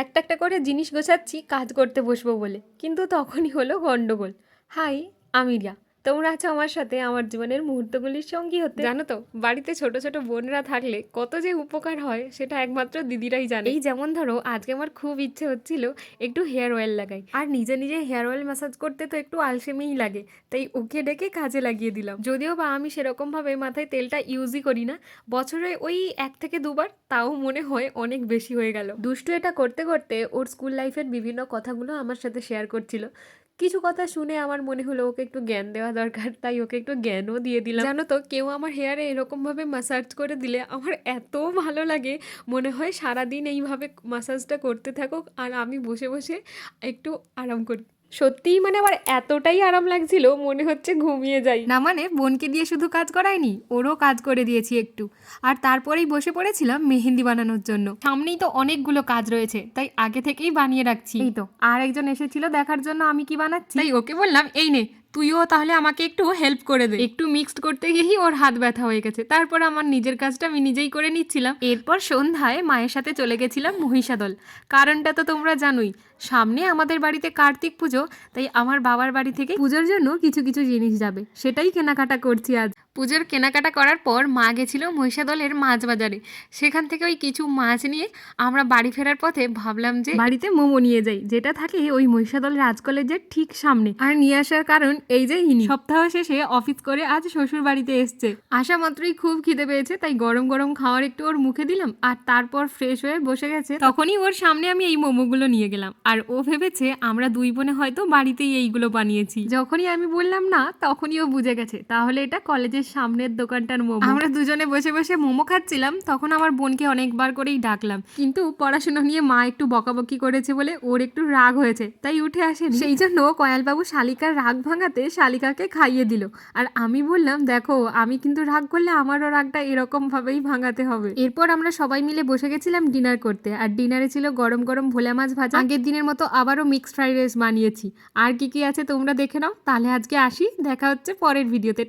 একটা একটা করে জিনিস গোছাচ্ছি কাজ করতে বসবো বলে, কিন্তু তখনই হলো গন্ডগোল। হাই, আমি রিয়া। তোমরা আছো আমার সাথে আমার জীবনের মুহূর্তগুলির সঙ্গী হতে। জানো তো, বাড়িতে ছোট ছোট বোনরা থাকলে কত যে উপকার হয় সেটা একমাত্র দিদিরাই জানে। এই যেমন ধরো, আজকে আমার খুব ইচ্ছে হচ্ছিল একটু হেয়ার অয়েল লাগাই, আর নিজে নিজে হেয়ার অয়েল ম্যাসাজ করতে তো একটু আলসেমিই লাগে, তাই ওকে ডেকে কাজে লাগিয়ে দিলাম। যদিও বা আমি সেরকমভাবে মাথায় তেলটা ইউজই করি না, বছরে ওই 1 থেকে 2 বার, তাও মনে হয় অনেক বেশি হয়ে গেল। দুষ্টু এটা করতে করতে ওর স্কুল লাইফের বিভিন্ন কথাগুলো আমার সাথে শেয়ার করছিল। কিছু কথা শুনে আমার মনে হলো ওকে একটু জ্ঞান দেওয়া দরকার, তাই ওকে একটু জ্ঞানও দিয়ে দিলাম। জানো তো, কেউ আমার হেয়ারে এরকমভাবে মাসাজ করে দিলে আমার এত ভালো লাগে, মনে হয় সারাদিন এইভাবে মাসাজটা করতে থাকুক আর আমি বসে বসে একটু আরাম করি। সত্যিই মানে আমার এতটাই আরাম লাগছিল, মনে হচ্ছে ঘুমিয়ে যাই। না মানে বোনকে দিয়ে শুধু কাজ করায়নি, ওরও কাজ করে দিয়েছি একটু। আর তারপরেই বসে পড়েছিলাম মেহেন্দি বানানোর জন্য। সামনেই তো অনেকগুলো কাজ রয়েছে, তাই আগে থেকেই বানিয়ে রাখছি। এই তো আর একজন এসেছিল দেখার জন্য আমি কি বানাচ্ছি, তাই ওকে বললাম এই নে তুইও তাহলে আমাকে একটু হেল্প করে দে। একটু মিক্সড করতে গিয়েই ওর হাত ব্যথা হয়ে গেছে, তারপর আমার নিজের কাজটা আমি নিজেই করে নিচ্ছিলাম। এরপর সন্ধ্যায় মায়ের সাথে চলে গেছিলাম মহিষাদল। কারণটা তো তোমরা জানোই, সামনে আমাদের বাড়িতে কার্তিক পুজো, তাই আমার বাবার বাড়ি থেকে পুজোর জন্য কিছু কিছু জিনিস যাবে, সেটাই কেনাকাটা করছি আজ। পুজোর কেনাকাটা করার পর মা গেছিল মহিষাদলের মাছ বাজারে, সেখান থেকে ওই কিছু মাছ নিয়ে আমরা বাড়ি ফেরার পথে ভাবলাম যে বাড়িতে মোমো নিয়ে যাই, যেটা থাকে ওই মহিষাদল রাজ কলেজের ঠিক সামনে। আর নিয়ে আসার কারণ এই যে ইনি সপ্তাহ শেষে অফিস করে আজ শ্বশুর বাড়িতে এসছে, আসা মাত্রই খুব খিদে পেয়েছে, তাই গরম গরম খাওয়ার একটু ওর মুখে দিলাম, আর তারপর ফ্রেশ হয়ে বসে গেছে, তখনই ওর সামনে আমি এই মোমোগুলো নিয়ে গেলাম। আর ও ভেবেছে আমরা দুই বোনে হয়তো বাড়িতেই এইগুলো বানিয়েছি। যখনই আমি বললাম না, তখনই ও বুঝে গেছে তাহলে এটা কলেজের সামনের দোকানটার মোমো। আমরা দুজনে বসে বসে মোমো খাচ্ছিলাম, তখন আমার বোনকে অনেকবার করেই ডাকলাম, কিন্তু পড়াশোনা নিয়ে মা একটু বকাবকি করেছে বলে ওর একটু রাগ হয়েছে, তাই উঠে আসেনি। সেই জন্য কয়ালবাবু শালিকার রাগ ভাঙাতে শালিকাকে খাইয়ে দিল। আর আমি বললাম দেখো, আমি কিন্তু রাগ করলে আমারও রাগটা এরকম ভাবেই ভাঙাতে হবে। এরপর আমরা সবাই মিলে বসে গেছিলাম ডিনার করতে, আর ডিনারে ছিল গরম গরম ভোলা মাছ ভাজা। আগের দিনের মতো আবারও মিক্সড ফ্রাইড রাইস বানিয়েছি। আর কি কি আছে তোমরা দেখে নাও। তাহলে আজকে আসি, দেখা হচ্ছে পরের ভিডিওতে।